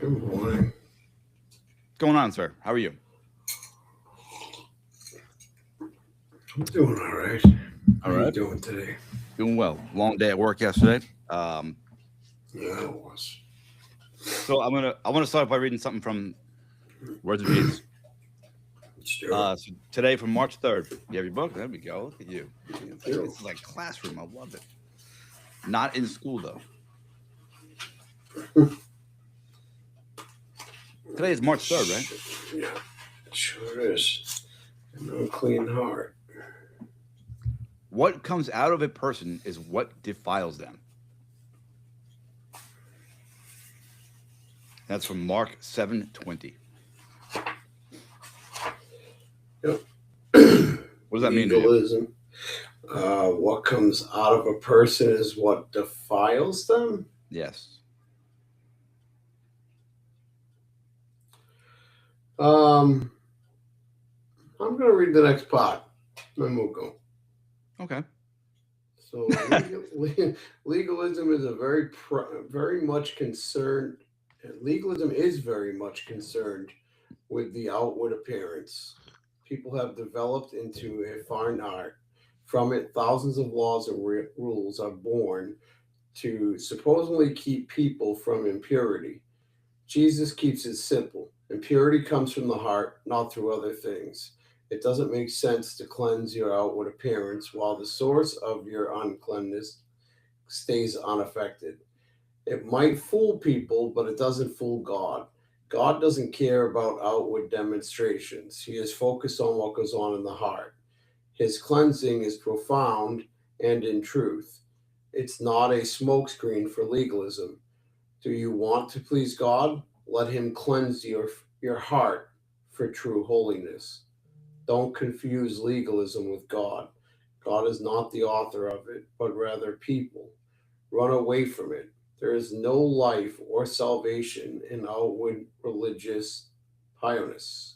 Good morning. What's going on, sir? How are you? I'm doing all right. How All are you right. doing today? Doing well. Long day at work yesterday. Yeah, it was. So I want to start by reading something from Words of Jesus. Let's do it. So today from March 3rd. You have your book? There we go. Look at you. Yeah. This is like classroom. I love it. Not in school though. Today is March 3rd, right? Yeah, it sure is. An unclean heart. What comes out of a person is what defiles them. That's from Mark 7:20. Yep. What does that mean to you? Legalism. What comes out of a person is what defiles them. Yes. Um, I'm going to read the next part, then we'll go. Okay. So legalism is a very much concerned. Legalism is very much concerned with the outward appearance. People have developed into a fine art. From it, thousands of laws and rules are born to supposedly keep people from impurity. Jesus keeps it simple. Impurity comes from the heart, not through other things. It doesn't make sense to cleanse your outward appearance while the source of your uncleanness stays unaffected. It might fool people, but it doesn't fool God. God doesn't care about outward demonstrations. He is focused on what goes on in the heart. His cleansing is profound and in truth. It's not a smokescreen for legalism. Do you want to please God? Let Him cleanse your heart for true holiness. Don't confuse legalism with God. God is not the author of it, but rather people. Run away from it. There is no life or salvation in outward religious pious.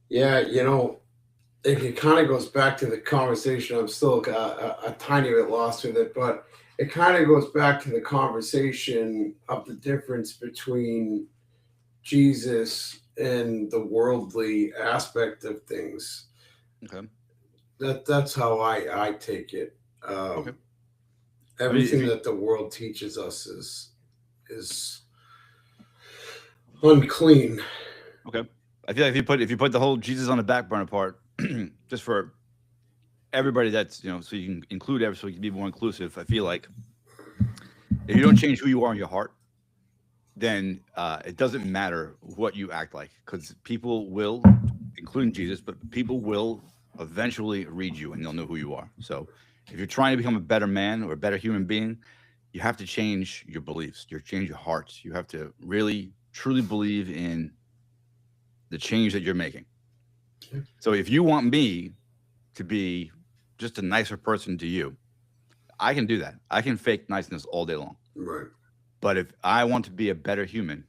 Yeah, it kind of goes back to the conversation. I'm still a tiny bit lost with it, but it kind of goes back to the conversation of the difference between Jesus and the worldly aspect of things. Okay. That's how I take it. Okay. I mean, if Everything you that the world teaches us is unclean. okay, I feel like if you put the whole Jesus on the back burner part, just for everybody that's so you can include so you can be more inclusive. I feel like if you don't change who you are in your heart, then it doesn't matter what you act like, because people will, including Jesus, but people will eventually read you and they'll know who you are. So if you're trying to become a better man or a better human being, you have to change your beliefs, you change your heart. You have to really truly believe in the change that you're making. So if you want me to be just a nicer person to you, I can do that. I can fake niceness all day long. Right. But if I want to be a better human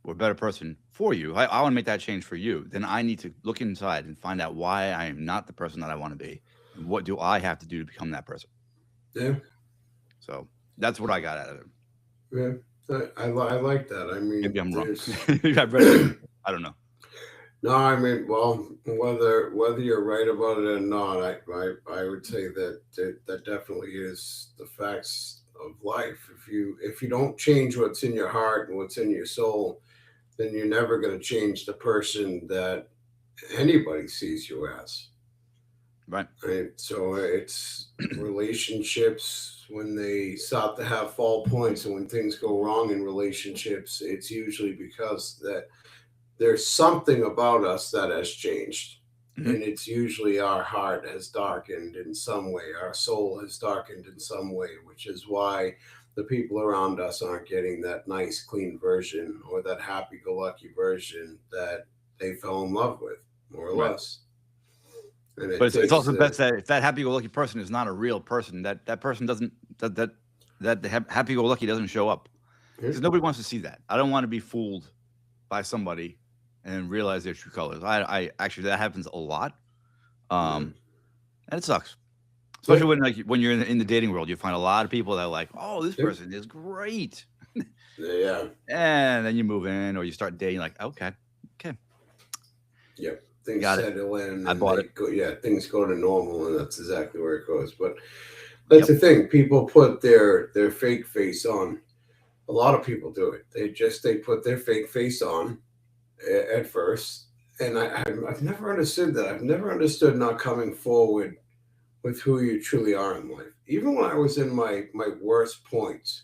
or a better person for you, I want to make that change for you, then I need to look inside and find out why I am not the person that I want to be. And what do I have to do to become that person? Yeah. So that's what I got out of it. Yeah. I like that. I mean, Maybe I'm wrong. there's Maybe I've read it different. I don't know. no. I mean, well, whether you're right about it or not, I would say that definitely is the facts of life. If you don't change what's in your heart and what's in your soul, then you're never going to change the person that anybody sees you as. Right. Right. So it's relationships when they start to have fall points and when things go wrong in relationships, it's usually because that there's something about us that has changed. Hmm. And it's usually our heart has darkened in some way, our soul has darkened in some way, which is why the people around us aren't getting that nice, clean version or that happy go lucky version that they fell in love with, more or Right. less. And But it it's takes also best that if that happy-go-lucky person is not a real person, that person doesn't that the happy-go-lucky doesn't show up, yeah, because nobody wants to see that. I don't want to be fooled by somebody and then realize their true colors. I actually, that happens a lot, yeah, and it sucks. Especially when when you're in the dating world, you find a lot of people that are like, oh, this Yep. person is great. Yeah. And then you move in or you start dating, like, okay, Yep. Things got it. settle in I and bought they it. go. Yeah, things go to normal, and that's exactly where it goes. But that's Yep. the thing. People put their fake face on. A lot of people do it. They put their fake face on at first, and I've never understood that. I've never understood not coming forward with who you truly are in life. Even when I was in my worst points,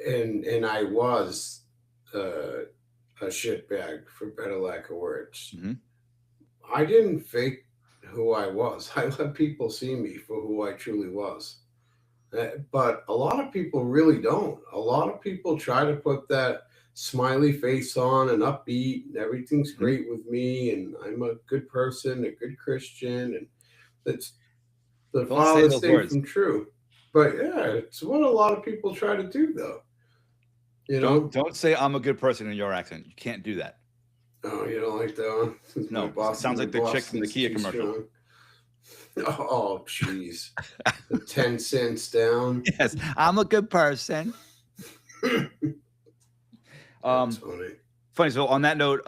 and I was uh, a shitbag for better lack of words. Hmm. I didn't fake who I was. I let people see me for who I truly was. But a lot of people really don't. A lot of people try to put that smiley face on and upbeat, and everything's Hmm. great with me, and I'm a good person, a good Christian, and that's the Don't say farthest those thing words. from true. But yeah, it's what a lot of people try to do, though. You Don't know, don't say I'm a good person in your accent. You can't do that. oh, you don't like that one? Since No, because it sounds My like the chick from the Boston's Kia too commercial. strong. Oh, jeez. The 10 cents down. Yes, I'm a good person. That's Um, funny. funny. So on that note,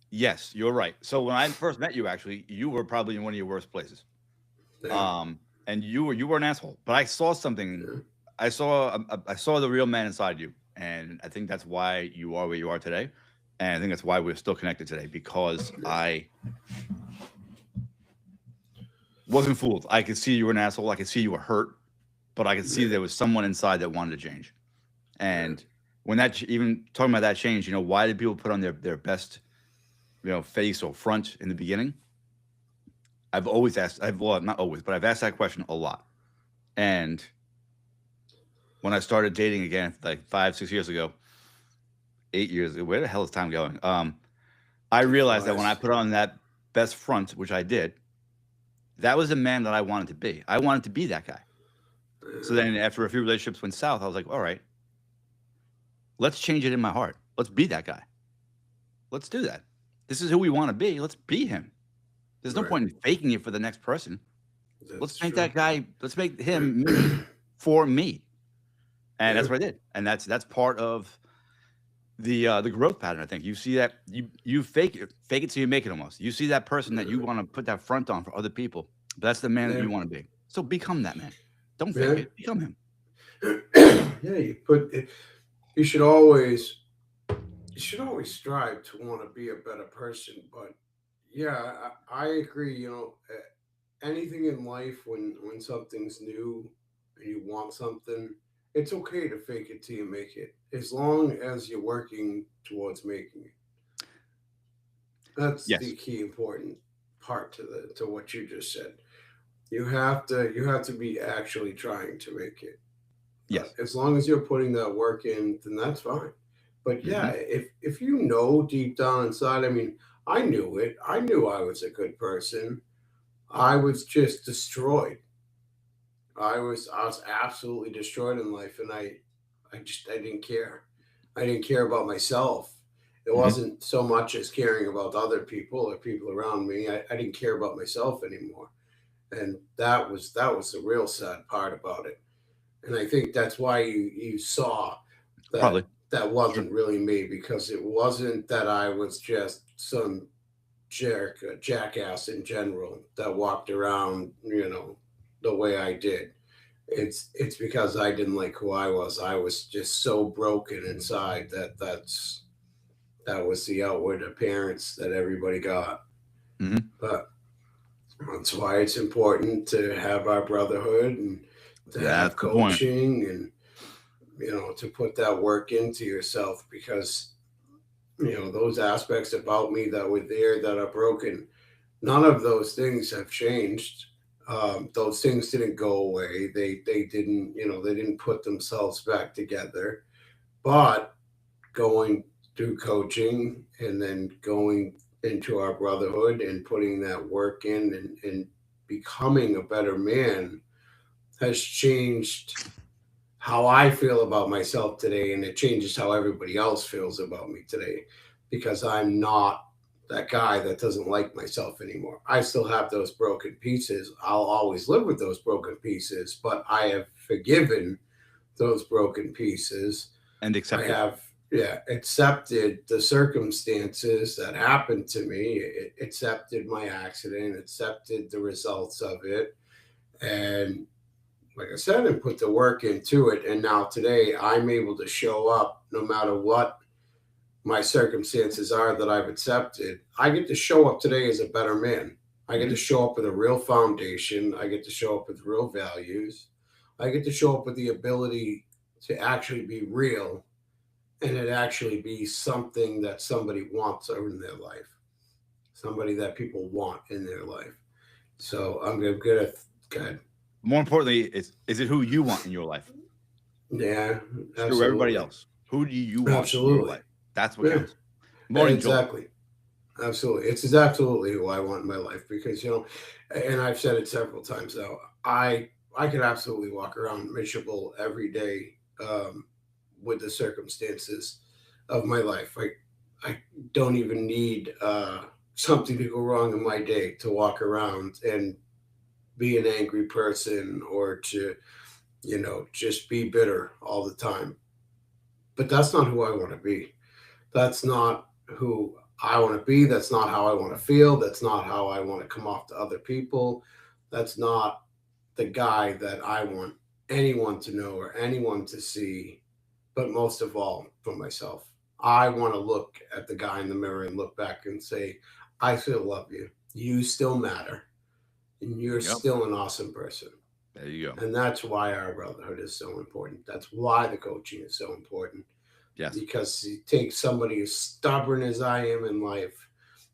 yes, you're right. So when I first met you, actually, you were probably in one of your worst places. Yeah. And you were an asshole. But I saw something. Yeah. I saw the real man inside you, and I think that's why you are where you are today. And I think that's why we're still connected today because I wasn't fooled. I could see you were an asshole. I could see you were hurt, but I could see Yeah. there was someone inside that wanted to change. Yeah. And when even talking about that change, why did people put on their best, face or front in the beginning? I've always asked. Well, not always, but I've asked that question a lot. And when I started dating again, like 5, 6 years ago, 8 years ago, where the hell is time going? I Too realized that when I fast. put on that best front, which I did, that was the man that I wanted to be. I wanted to be that guy. So Yeah. then after a few relationships went south, I was like, all right, let's change it in my heart. Let's be that guy. Let's do that. This is who we want to be. Let's be him. There's no Right. point in faking it for the next person. Let's That's make true. that guy, let's make him me for me. And Yeah. that's what I did. And that's part of the growth pattern. I think you see that you fake it till you make it almost. You see that person that you want to put that front on for other people. But that's the man that Yeah. you want to be. So become that man. Don't fake Yeah. it. Become him. Yeah. You put it, you should always strive to want to be a better person. But yeah, I agree. Anything in life when something's new and you want something, it's okay to fake it till you make it, as long as you're working towards making it. That's Yes. the key important part to what you just said. You have to be actually trying to make it. But Yes. as long as you're putting that work in, then that's fine. But yeah, Hmm. if you know deep down inside, I mean, I knew it. I knew I was a good person. I was just destroyed. I was absolutely destroyed in life, and I didn't care. I didn't care about myself. It Hmm. wasn't so much as caring about other people or people around me. I didn't care about myself anymore, and that was the real sad part about it. And I think that's why you saw that Probably. that Sure. wasn't really me, because it wasn't that I was just some jackass in general that walked around, the way I did. It's because I didn't like who I was. I was just so broken inside that was the outward appearance that everybody got. Hmm. But that's why it's important to have our brotherhood and to That's have the point. coaching and to put that work into yourself, because those aspects about me that were there that are broken, none of those things have changed. Those things didn't go away. They didn't put themselves back together. But going through coaching and then going into our brotherhood and putting that work in and becoming a better man has changed how I feel about myself today, and it changes how everybody else feels about me today, because I'm not that guy that doesn't like myself anymore. I still have those broken pieces. I'll always live with those broken pieces, but I have forgiven those broken pieces. And I accepted. have, yeah, accepted the circumstances that happened to me, accepted my accident, accepted the results of it, and like I said, and put the work into it. And now today, I'm able to show up no matter what my circumstances are that I've accepted. I get to show up today as a better man. I get Mhm. to show up with a real foundation. I get to show up with real values. I get to show up with the ability to actually be real and it actually be something that somebody wants in their life, somebody that people want in their life. So I'm good at good. More importantly, is it who you want in your life? Yeah, Screw everybody absolutely. else. Who do you want in your Absolutely. life? That's what Yeah, counts. Morning, Joel. exactly. Absolutely. It's absolutely who I want in my life because, and I've said it several times now, I could absolutely walk around miserable every day with the circumstances of my life. I don't even need something to go wrong in my day to walk around and be an angry person or to, just be bitter all the time. But that's not who I want to be. That's not who I want to be. That's not how I want to feel. That's not how I want to come off to other people. That's not the guy that I want anyone to know or anyone to see, but most of all, for myself. I want to look at the guy in the mirror and look back and say, I still love you. You still matter. And you're Yep. still an awesome person. There you go. And that's why our brotherhood is so important. That's why the coaching is so important Yes. because it takes somebody as stubborn as I am in life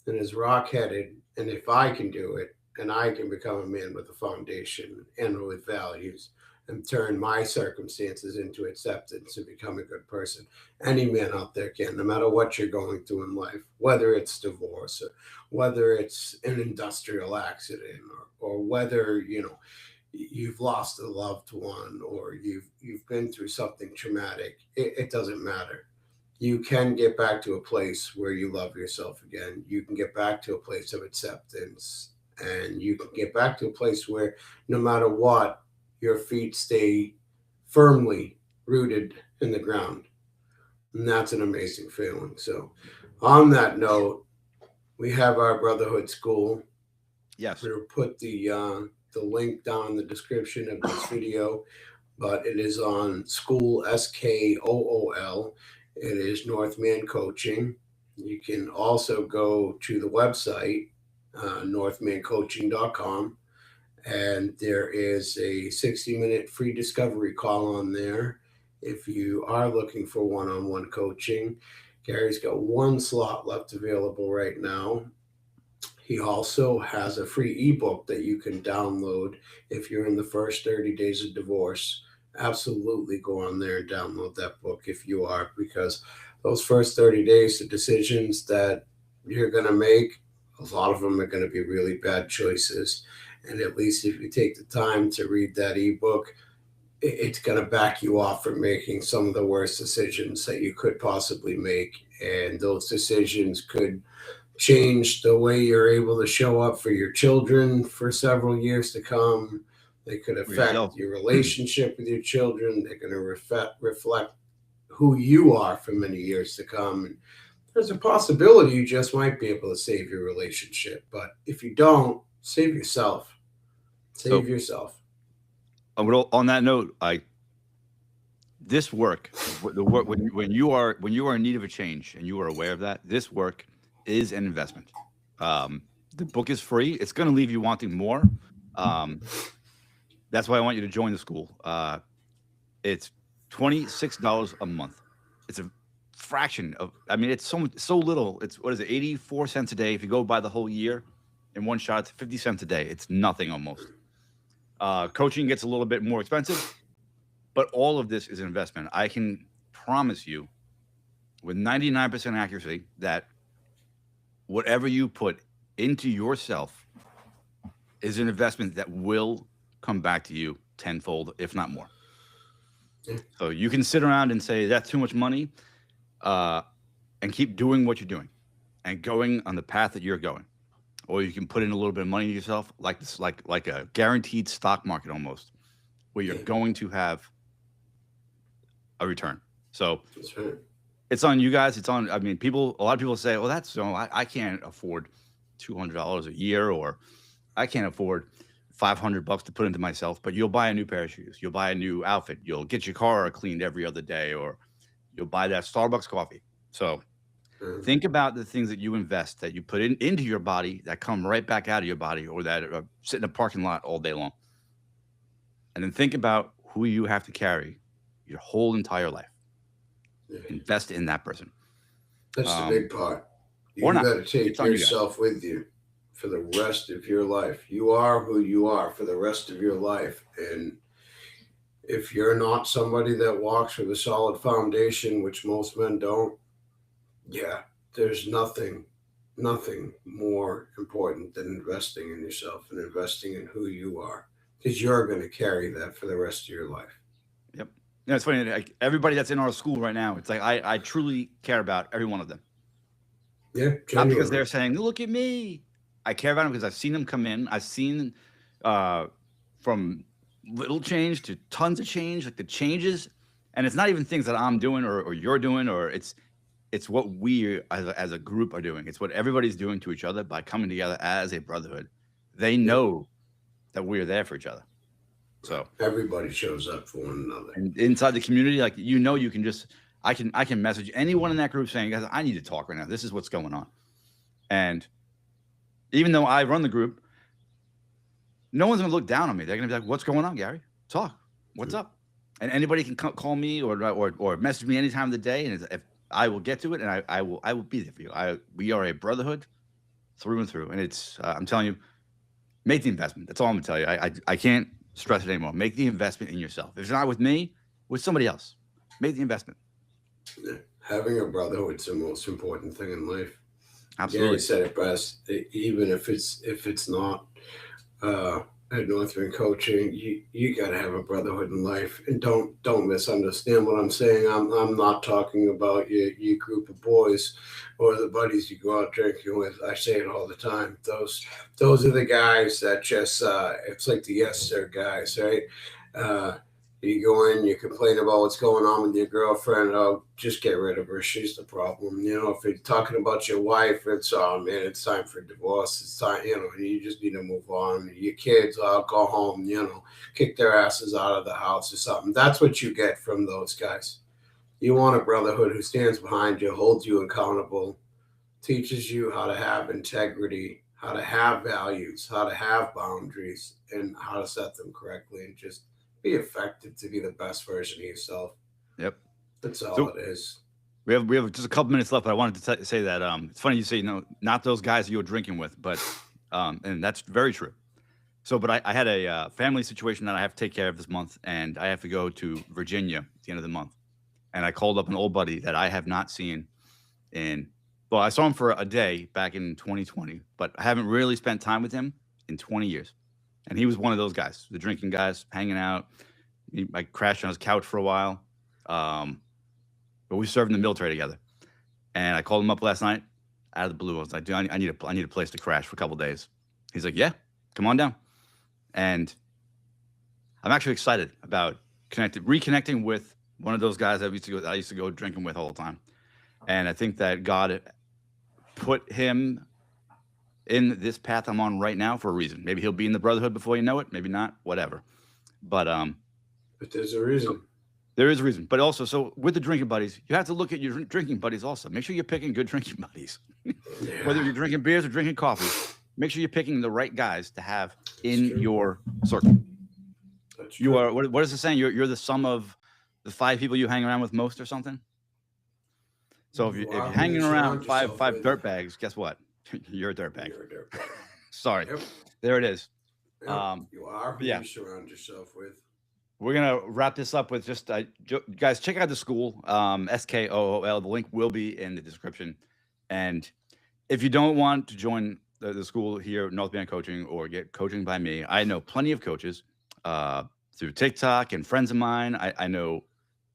and as rock headed. And if I can do it, and I can become a man with a foundation and with values and turn my circumstances into acceptance and become a good person, any man out there can, no matter what you're going through in life, whether it's divorce or whether it's an industrial accident or whether, you've lost a loved one or you've been through something traumatic, it doesn't matter. You can get back to a place where you love yourself again. You can get back to a place of acceptance and you can get back to a place where no matter what, your feet stay firmly rooted in the ground. And that's an amazing feeling. So on that note, we have our brotherhood school. Yes. We'll put the link down in the description of this video, but it is on Skool, Skool. It is Northman Coaching. You can also go to the website, northmancoaching.com, and there is a 60-minute free discovery call on there if you are looking for one on one coaching. Gary's got one slot left available right now. He also has a free ebook that you can download if you're in the first 30 days of divorce. Absolutely go on there and download that book if you are, because those first 30 days, the decisions that you're going to make, a lot of them are going to be really bad choices. And at least if you take the time to read that ebook, it's going to back you off from making some of the worst decisions that you could possibly make. And those decisions could change the way you're able to show up for your children for several years to come. They could For affect yourself. your relationship with your children. They're going to reflect who you are for many years to come. And there's a possibility you just might be able to save your relationship. But if you don't, save yourself. So Save yourself. on that note, this work, the work when you are in need of a change and you are aware of that, this work is an investment. The book is free. It's going to leave you wanting more. Um, that's why I want you to join the school. It's $26 a month. It's a fraction of. I mean, it's so little. It's what is it? 84 cents a day. If you go by the whole year in one shot, it's 50 cents a day. It's nothing almost. Coaching gets a little bit more expensive, but all of this is an investment. I can promise you with 99% accuracy that whatever you put into yourself is an investment that will come back to you tenfold, if not more. Yeah. So you can sit around and say that's too much money, and keep doing what you're doing. and going on the path that you're going, or you can put in a little bit of money to yourself, like this, like a guaranteed stock market almost, where you're Yeah, going to have a return. So that's right. it's on you guys. It's on. I mean, people. A lot of people say, "Well, that's I can't afford $200 a year, or I can't afford $500 to put into myself." But you'll buy a new pair of shoes. You'll buy a new outfit. You'll get your car cleaned every other day, or you'll buy that Starbucks coffee. So Uh, think about the things that you invest, that you put into your body, that come right back out of your body, or that sit in a parking lot all day long. And then think about who you have to carry your whole entire life. yeah. Invest in that person, That's the big part. or You not. got to take It's on you guys. yourself with you for the rest of your life. You are who you are for the rest of your life. And if you're not somebody that walks with a solid foundation, which most men don't, yeah, there's nothing more important than investing in yourself and investing in who you are, because you're going to carry that for the rest of your life. Yep. Yeah, it's funny. Like everybody that's in our school right now, it's like I truly care about every one of them. Yeah, Not because genuinely. they're saying, "Look at me." I care about them because I've seen them come in. I've seen uh, from little change to tons of change, like the changes, and it's not even things that I'm doing or you're doing, or it's what we as a group are doing. It's what everybody's doing to each other by coming together as a brotherhood. They Yep. know that we're there for each other. So, Everybody shows up for one another. and inside the community, like you can just I can message anyone in that group saying, "Guys, I need to talk right now. This is what's going on." And even though I run the group, no one's gonna look down on me. They're gonna be like, "What's going on, Gary? Talk. What's up?" And anybody can call me or message me any time of the day, and if I will get to it, and I will be there for you. We are a brotherhood through and through, and it's I'm telling you, make the investment. That's all I'm gonna tell you. I can't stress it anymore. Make the investment in yourself. If it's not with me, with somebody else, make the investment. Yeah. Having a brotherhood's the most important thing in life. Gary Absolutely. said it best. Even if it's not uh, at Northman coaching, you got to have a brotherhood in life, and don't misunderstand what I'm saying. I'm not talking about your group of boys or the buddies you go out drinking with. I say it all the time. Those are the guys that just it's like the yes sir guys, right? Uh, you go in, you complain about what's going on with your girlfriend. Oh, just get rid of her. She's the problem. If you're talking about your wife, it's oh man, it's time for divorce. It's time, you just need to move on. Your kids, oh, go home. Kick their asses out of the house or something. That's what you get from those guys. You want a brotherhood who stands behind you, holds you accountable, teaches you how to have integrity, how to have values, how to have boundaries, and how to set them correctly, and just be effective to be the best version of yourself. Yep. That's all So it is. we have just a couple minutes left, but I wanted to say that it's funny you say not those guys you were drinking with, but and that's very true. So, but I had a family situation that I have to take care of this month, and I have to go to Virginia at the end of the month. And I called up an old buddy that I have not seen in, well, I saw him for a day back in 2020, but I haven't really spent time with him in 20 years. And he was one of those guys, the drinking guys, hanging out. I crashed on his couch for a while. Um, but we served in the military together. And I called him up last night out of the blue. I was like, dude, I need a place to crash for a couple days. He's like, yeah, come on down. And I'm actually excited about reconnecting with one of those guys I used to go drinking with all the time. And I think that God put him in this path I'm on right now for a reason. Maybe he'll be in the brotherhood before you know it, maybe not, whatever. But But there's a reason. there is a reason. But also, so with the drinking buddies, you have to look at your drinking buddies also. Make sure you're picking good drinking buddies. Whether Yeah, you're drinking beers or drinking coffee, make sure you're picking the right guys to have that's in true. your circle. That's You true. are what is it saying? You're the sum of the 5 people you hang around with most, or something. So if You you're are who you hanging around surround five yourself five with. dirt bags, guess what? You're a dirtbag. You're a dirtbag. Sorry, Yep. there it is. Yep. You are But who yeah, you surround yourself with. we're gonna wrap this up with just guys, check out the Skool, Skool. The link will be in the description. And if you don't want to join the Skool here at Northman Coaching or get coaching by me, I know plenty of coaches through TikTok and friends of mine. I know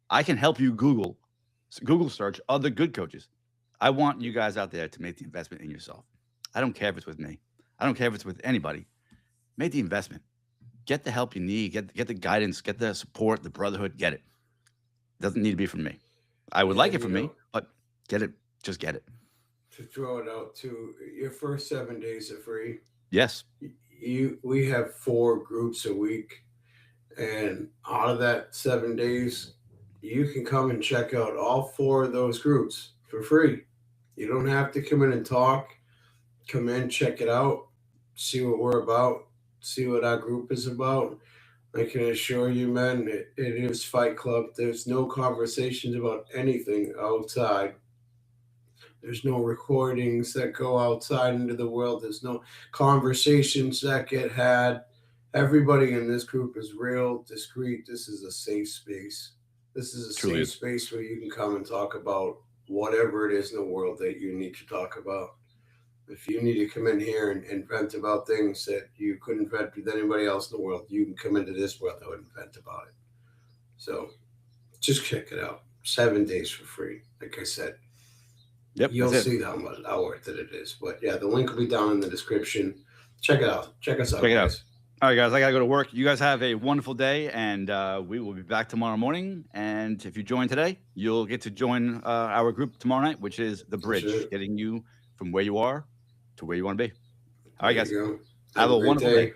I can help you Google search other good coaches. I want you guys out there to make the investment in yourself. I don't care if it's with me. I don't care if it's with anybody. Make the investment. Get the help you need. Get the guidance. Get the support. The brotherhood. Get it. Doesn't need to be from me. I would like it from me, but get it. Just get it. To throw it out too, your first 7 days are free. Yes. We have 4 groups a week, and out of that 7 days, you can come and check out all 4 of those groups for free. You don't have to come in and talk. Come in, check it out, see what we're about, see what our group is about. I can assure you, men, it is Fight Club. There's no conversations about anything outside. There's no recordings that go outside into the world. There's no conversations that get had. Everybody in this group is real, discreet. This is a safe space. This is a safe space where you can come and talk about whatever it is in the world that you need to talk about. If you need to come in here and vent about things that you couldn't vent with anybody else in the world, you can come into this brotherhood and vent about it. So just check it out. 7 days for free. Like I said. Yep, you'll see how worth it is. But yeah, the link will be down in the description. Check it out. Check us out. Check it out. All right, guys, I got to go to work. You guys have a wonderful day, and we will be back tomorrow morning. And if you join today, you'll get to join our group tomorrow night, which is The Bridge, getting you from where you are to where you want to be. All right, guys. Have a wonderful day.